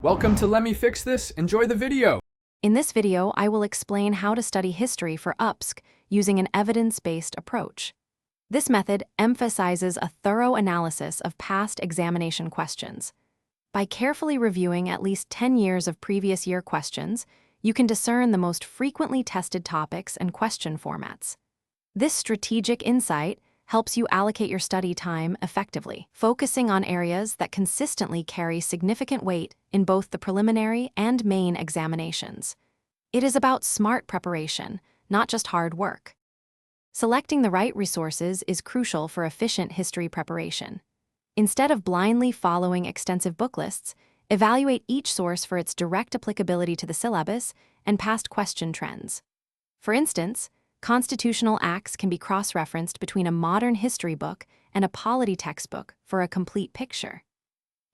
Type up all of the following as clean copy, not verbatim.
Welcome to Let Me Fix This. Enjoy the video. In this video, I will explain how to study history for UPSC using an evidence-based approach. This method emphasizes a thorough analysis of past examination questions. By carefully reviewing at least 10 years of previous year questions, you can discern the most frequently tested topics and question formats. This strategic insight helps you allocate your study time effectively, focusing on areas that consistently carry significant weight in both the preliminary and main examinations. It is about smart preparation, not just hard work. Selecting the right resources is crucial for efficient history preparation. Instead of blindly following extensive book lists, evaluate each source for its direct applicability to the syllabus and past question trends. For instance, constitutional acts can be cross-referenced between a modern history book and a polity textbook for a complete picture.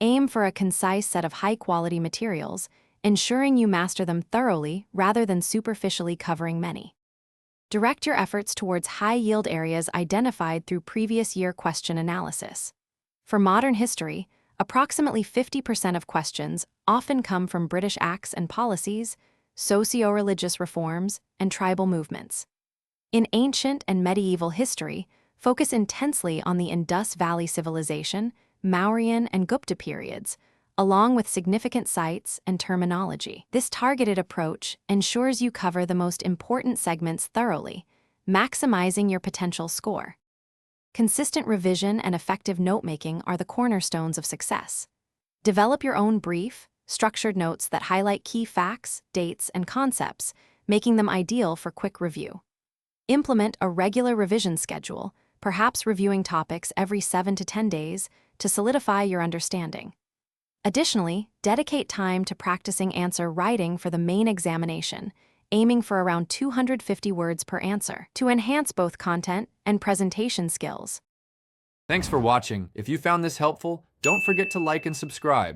Aim for a concise set of high-quality materials, ensuring you master them thoroughly rather than superficially covering many. Direct your efforts towards high-yield areas identified through previous year question analysis. For modern history, approximately 50% of questions often come from British acts and policies, socio-religious reforms, and tribal movements. In ancient and medieval history, focus intensely on the Indus Valley Civilization, Mauryan, and Gupta periods, along with significant sites and terminology. This targeted approach ensures you cover the most important segments thoroughly, maximizing your potential score. Consistent revision and effective note-making are the cornerstones of success. Develop your own brief, structured notes that highlight key facts, dates, and concepts, making them ideal for quick review. Implement a regular revision schedule, perhaps reviewing topics every 7 to 10 days, to solidify your understanding. Additionally, dedicate time to practicing answer writing for the main examination, aiming for around 250 words per answer, to enhance both content and presentation skills. Thanks for watching. If you found this helpful, don't forget to like and subscribe.